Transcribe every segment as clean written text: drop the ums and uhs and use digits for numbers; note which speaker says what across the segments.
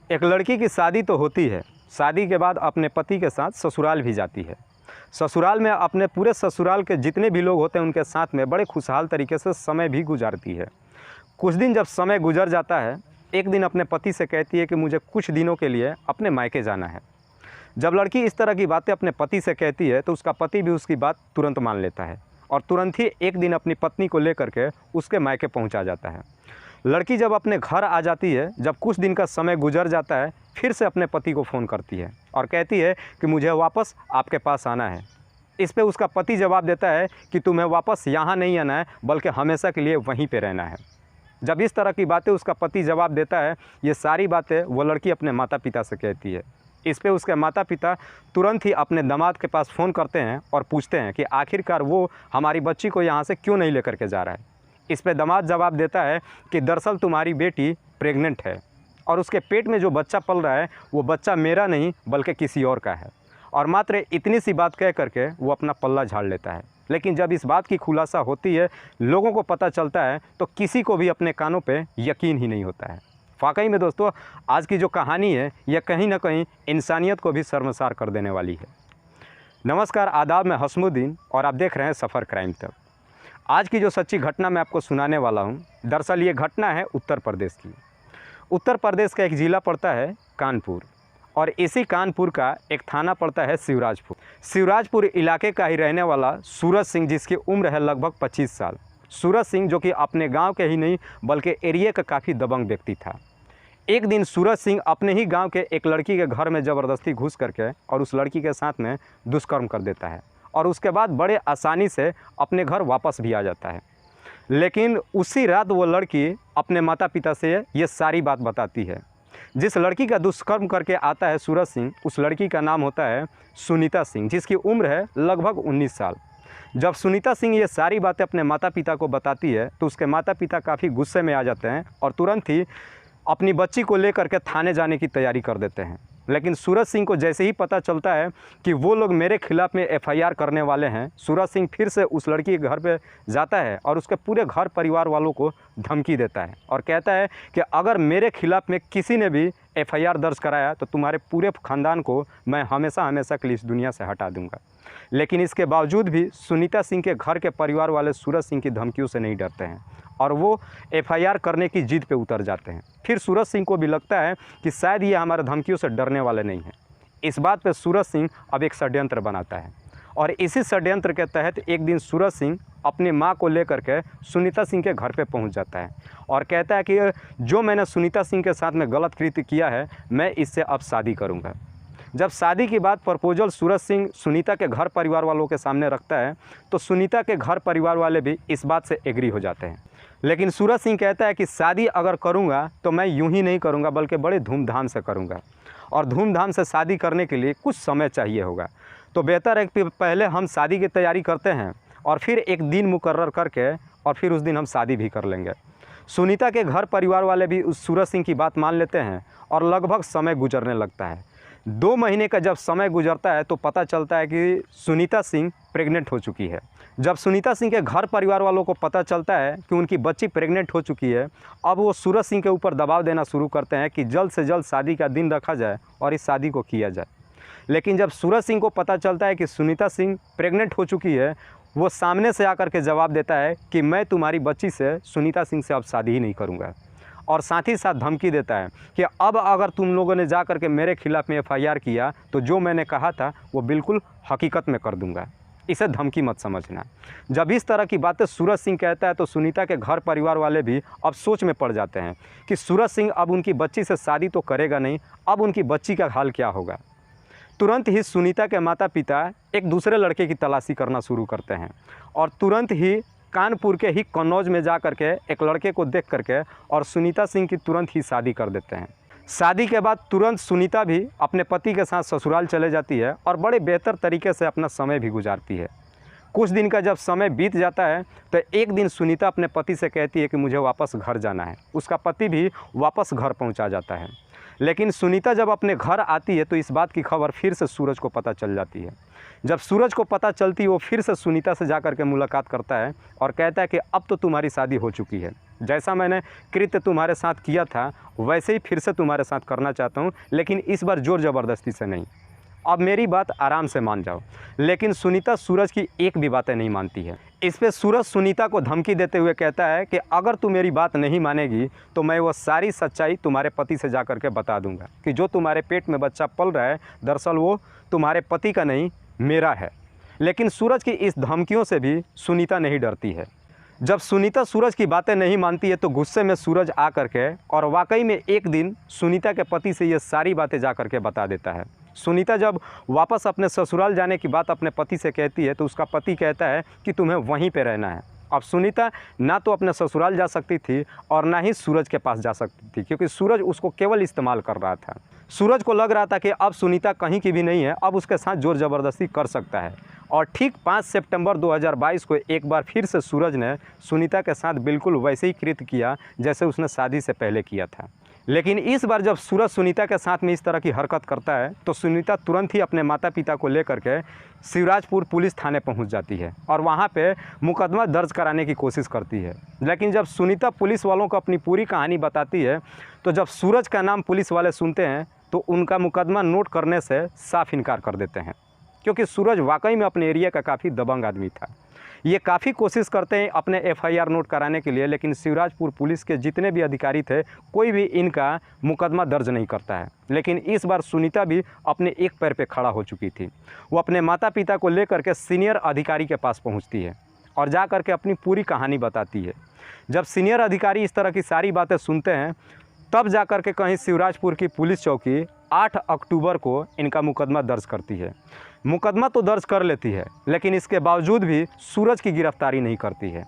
Speaker 1: एक लड़की की शादी तो होती है, शादी के बाद अपने पति के साथ ससुराल भी जाती है। ससुराल में अपने पूरे ससुराल के जितने भी लोग होते हैं उनके साथ में बड़े खुशहाल तरीके से समय भी गुजारती है। कुछ दिन जब समय गुजर जाता है, एक दिन अपने पति से कहती है कि मुझे कुछ दिनों के लिए अपने मायके जाना है। जब लड़की इस तरह की बातें अपने पति से कहती है तो उसका पति भी उसकी बात तुरंत मान लेता है और तुरंत ही एक दिन अपनी पत्नी को लेकर के उसके मायके पहुंचा जाता है। लड़की जब अपने घर आ जाती है, जब कुछ दिन का समय गुजर जाता है, फिर से अपने पति को फ़ोन करती है और कहती है कि मुझे वापस आपके पास आना है। इस पे उसका पति जवाब देता है कि तुम्हें वापस यहाँ नहीं आना है, बल्कि हमेशा के लिए वहीं पे रहना है। जब इस तरह की बातें उसका पति जवाब देता है, ये सारी बातें वो लड़की अपने माता पिता से कहती है। इस पे उसके माता पिता तुरंत ही अपने दामाद के पास फ़ोन करते हैं और पूछते हैं कि आखिरकार वो हमारी बच्ची को यहाँ से क्यों नहीं लेकर के जा रहा है। इस पे दामाद जवाब देता है कि दरअसल तुम्हारी बेटी प्रेग्नेंट है और उसके पेट में जो बच्चा पल रहा है वो बच्चा मेरा नहीं बल्कि किसी और का है। और मात्र इतनी सी बात कह करके वो अपना पल्ला झाड़ लेता है। लेकिन जब इस बात की खुलासा होती है, लोगों को पता चलता है, तो किसी को भी अपने कानों पे यकीन ही नहीं होता है। वाकई में दोस्तों, आज की जो कहानी है यह कहीं ना कहीं इंसानियत को भी शर्मसार कर देने वाली है। नमस्कार, आदाब, मैं हसमुद्दीन और आप देख रहे हैं सफ़र क्राइम तक। आज की जो सच्ची घटना मैं आपको सुनाने वाला हूं, दरअसल ये घटना है उत्तर प्रदेश की। उत्तर प्रदेश का एक ज़िला पड़ता है कानपुर और इसी कानपुर का एक थाना पड़ता है शिवराजपुर। शिवराजपुर इलाके का ही रहने वाला सूरज सिंह, जिसकी उम्र है लगभग 25 साल। सूरज सिंह जो कि अपने गांव के ही नहीं बल्कि एरिया का काफ़ी दबंग व्यक्ति था। एक दिन सूरज सिंह अपने ही गांव के एक लड़की के घर में ज़बरदस्ती घुस करके और उस लड़की के साथ में दुष्कर्म कर देता है और उसके बाद बड़े आसानी से अपने घर वापस भी आ जाता है। लेकिन उसी रात वो लड़की अपने माता पिता से ये सारी बात बताती है। जिस लड़की का दुष्कर्म करके आता है सूरज सिंह, उस लड़की का नाम होता है सुनीता सिंह, जिसकी उम्र है लगभग 19 साल। जब सुनीता सिंह ये सारी बातें अपने माता पिता को बताती है तो उसके माता पिता काफ़ी गुस्से में आ जाते हैं और तुरंत ही अपनी बच्ची को लेकर के थाने जाने की तैयारी कर देते हैं। लेकिन सूरज सिंह को जैसे ही पता चलता है कि वो लोग मेरे खिलाफ़ में एफआईआर करने वाले हैं, सूरज सिंह फिर से उस लड़की के घर पे जाता है और उसके पूरे घर परिवार वालों को धमकी देता है और कहता है कि अगर मेरे खिलाफ़ में किसी ने भी एफआईआर दर्ज कराया तो तुम्हारे पूरे ख़ानदान को मैं हमेशा हमेशा के लिए इस दुनिया से हटा दूँगा। लेकिन इसके बावजूद भी सुनीता सिंह के घर के परिवार वाले सूरज सिंह की धमकियों से नहीं डरते हैं और वो एफआईआर करने की जिद पे उतर जाते हैं। फिर सूरज सिंह को भी लगता है कि शायद ये हमारे धमकियों से डरने वाले नहीं हैं। इस बात पे सूरज सिंह अब एक षड्यंत्र बनाता है और इसी षड्यंत्र के तहत एक दिन सूरज सिंह अपनी माँ को लेकर के सुनीता सिंह के घर पे पहुंच जाता है और कहता है कि जो मैंने सुनीता सिंह के साथ में गलत कृत्य किया है, मैं इससे अब शादी करूँगा। जब शादी की बात प्रपोजल सूरज सिंह सुनीता के घर परिवार वालों के सामने रखता है तो सुनीता के घर परिवार वाले भी इस बात से एग्री हो जाते हैं। लेकिन सूरज सिंह कहता है कि शादी अगर करूंगा तो मैं यूं ही नहीं करूंगा बल्कि बड़े धूमधाम से करूंगा और धूमधाम से शादी करने के लिए कुछ समय चाहिए होगा। तो बेहतर है कि पहले हम शादी की तैयारी करते हैं और फिर एक दिन मुकर्रर करके और फिर उस दिन हम शादी भी कर लेंगे। सुनीता के घर परिवार वाले भी उस सूरज सिंह की बात मान लेते हैं और लगभग समय गुजरने लगता है। 2 महीने का जब समय गुजरता है तो पता चलता है कि सुनीता सिंह प्रेग्नेंट हो चुकी है। जब सुनीता सिंह के घर परिवार वालों को पता चलता है कि उनकी बच्ची प्रेग्नेंट हो चुकी है, अब वो सूरज सिंह के ऊपर दबाव देना शुरू करते हैं कि जल्द से जल्द शादी का दिन रखा जाए और इस शादी को किया जाए। लेकिन जब सूरज सिंह को पता चलता है कि सुनीता सिंह प्रेग्नेंट हो चुकी है, वो सामने से आकर के जवाब देता है कि मैं तुम्हारी बच्ची से सुनीता सिंह से अब शादी ही नहीं करूँगा और साथ ही साथ धमकी देता है कि अब अगर तुम लोगों ने जा कर के मेरे खिलाफ़ में एफआईआर किया तो जो मैंने कहा था वो बिल्कुल हकीकत में कर दूंगा, इसे धमकी मत समझना। जब इस तरह की बातें सूरज सिंह कहता है तो सुनीता के घर परिवार वाले भी अब सोच में पड़ जाते हैं कि सूरज सिंह अब उनकी बच्ची से शादी तो करेगा नहीं, अब उनकी बच्ची का हाल क्या होगा। तुरंत ही सुनीता के माता पिता एक दूसरे लड़के की तलाशी करना शुरू करते हैं और तुरंत ही कानपुर के ही कन्नौज में जा करके एक लड़के को देख करके और सुनीता सिंह की तुरंत ही शादी कर देते हैं। शादी के बाद तुरंत सुनीता भी अपने पति के साथ ससुराल चले जाती है और बड़े बेहतर तरीके से अपना समय भी गुजारती है। कुछ दिन का जब समय बीत जाता है तो एक दिन सुनीता अपने पति से कहती है कि मुझे वापस घर जाना है। उसका पति भी वापस घर पहुंचा जाता है। लेकिन सुनीता जब अपने घर आती है तो इस बात की खबर फिर से सूरज को पता चल जाती है। जब सूरज को पता चलती है वो फिर से सुनीता से जा कर के मुलाकात करता है और कहता है कि अब तो तुम्हारी शादी हो चुकी है, जैसा मैंने कृत्य तुम्हारे साथ किया था वैसे ही फिर से तुम्हारे साथ करना चाहता हूँ, लेकिन इस बार ज़ोर ज़बरदस्ती से नहीं। अब मेरी बात आराम से मान जाओ। लेकिन सुनीता सूरज की एक भी बातें नहीं मानती है। इस पे सूरज सुनीता को धमकी देते हुए कहता है कि अगर तू मेरी बात नहीं मानेगी तो मैं वो सारी सच्चाई तुम्हारे पति से जा कर के बता दूंगा कि जो तुम्हारे पेट में बच्चा पल रहा है दरअसल वो तुम्हारे पति का नहीं, मेरा है। लेकिन सूरज की इस धमकियों से भी सुनीता नहीं डरती है। जब सुनीता सूरज की बातें नहीं मानती है तो गुस्से में सूरज आ करके और वाकई में एक दिन सुनीता के पति से ये सारी बातें जा करके बता देता है। सुनीता जब वापस अपने ससुराल जाने की बात अपने पति से कहती है तो उसका पति कहता है कि तुम्हें वहीं पे रहना है। अब सुनीता ना तो अपने ससुराल जा सकती थी और ना ही सूरज के पास जा सकती थी, क्योंकि सूरज उसको केवल इस्तेमाल कर रहा था। सूरज को लग रहा था कि अब सुनीता कहीं की भी नहीं है, अब उसके साथ ज़ोर ज़बरदस्ती कर सकता है। और ठीक 5 सितंबर 2022 को एक बार फिर से सूरज ने सुनीता के साथ बिल्कुल वैसे ही कृत्य किया जैसे उसने शादी से पहले किया था। लेकिन इस बार जब सूरज सुनीता के साथ में इस तरह की हरकत करता है तो सुनीता तुरंत ही अपने माता पिता को लेकर के शिवराजपुर पुलिस थाने पहुंच जाती है और वहां पे मुकदमा दर्ज कराने की कोशिश करती है। लेकिन जब सुनीता पुलिस वालों को अपनी पूरी कहानी बताती है तो जब सूरज का नाम पुलिस वाले सुनते हैं तो उनका मुकदमा नोट करने से साफ इनकार कर देते हैं, क्योंकि सूरज वाकई में अपने एरिया का काफ़ी दबंग आदमी था। ये काफ़ी कोशिश करते हैं अपने एफआईआर नोट कराने के लिए, लेकिन शिवराजपुर पुलिस के जितने भी अधिकारी थे कोई भी इनका मुकदमा दर्ज नहीं करता है। लेकिन इस बार सुनीता भी अपने एक पैर पे खड़ा हो चुकी थी। वो अपने माता पिता को लेकर के सीनियर अधिकारी के पास पहुंचती है और जा कर के अपनी पूरी कहानी बताती है। जब सीनियर अधिकारी इस तरह की सारी बातें सुनते हैं तब जा कर के कहीं शिवराजपुर की पुलिस चौकी 8 अक्टूबर को इनका मुकदमा दर्ज करती है। मुकदमा तो दर्ज कर लेती है लेकिन इसके बावजूद भी सूरज की गिरफ्तारी नहीं करती है।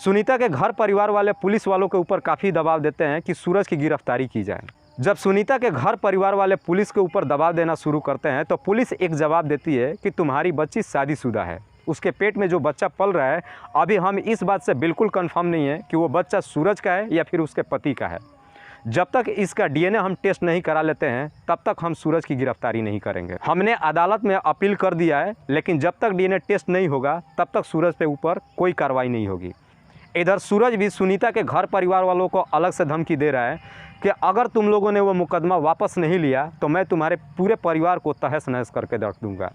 Speaker 1: सुनीता के घर परिवार वाले पुलिस वालों के ऊपर काफ़ी दबाव देते हैं कि सूरज की गिरफ्तारी की जाए। जब सुनीता के घर परिवार वाले पुलिस के ऊपर दबाव देना शुरू करते हैं तो पुलिस एक जवाब देती है कि तुम्हारी बच्ची शादीशुदा है, उसके पेट में जो बच्चा पल रहा है अभी हम इस बात से बिल्कुल कंफर्म नहीं है कि वो बच्चा सूरज का है या फिर उसके पति का है। जब तक इसका डीएनए हम टेस्ट नहीं करा लेते हैं तब तक हम सूरज की गिरफ्तारी नहीं करेंगे। हमने अदालत में अपील कर दिया है, लेकिन जब तक डीएनए टेस्ट नहीं होगा तब तक सूरज पे ऊपर कोई कार्रवाई नहीं होगी। इधर सूरज भी सुनीता के घर परिवार वालों को अलग से धमकी दे रहा है कि अगर तुम लोगों ने वो मुकदमा वापस नहीं लिया तो मैं तुम्हारे पूरे परिवार को तहस नहस करके रख दूँगा।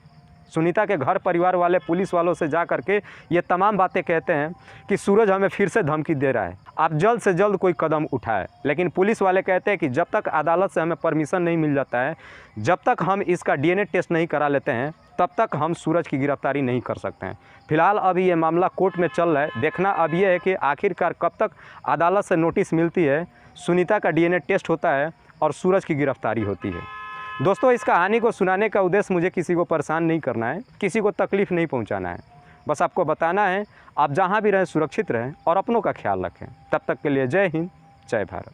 Speaker 1: सुनीता के घर परिवार वाले पुलिस वालों से जा करके ये तमाम बातें कहते हैं कि सूरज हमें फिर से धमकी दे रहा है, आप जल्द से जल्द कोई कदम उठाएं। लेकिन पुलिस वाले कहते हैं कि जब तक अदालत से हमें परमिशन नहीं मिल जाता है, जब तक हम इसका डीएनए टेस्ट नहीं करा लेते हैं तब तक हम सूरज की गिरफ्तारी नहीं कर सकते हैं। फिलहाल अभी ये मामला कोर्ट में चल रहा है। देखना अब ये है कि आखिरकार कब तक अदालत से नोटिस मिलती है, सुनीता का डीएनए टेस्ट होता है और सूरज की गिरफ्तारी होती है। दोस्तों, इस कहानी को सुनाने का उद्देश्य मुझे किसी को परेशान नहीं करना है, किसी को तकलीफ़ नहीं पहुंचाना है। बस आपको बताना है आप जहां भी रहें सुरक्षित रहें और अपनों का ख्याल रखें। तब तक के लिए जय हिंद, जय भारत।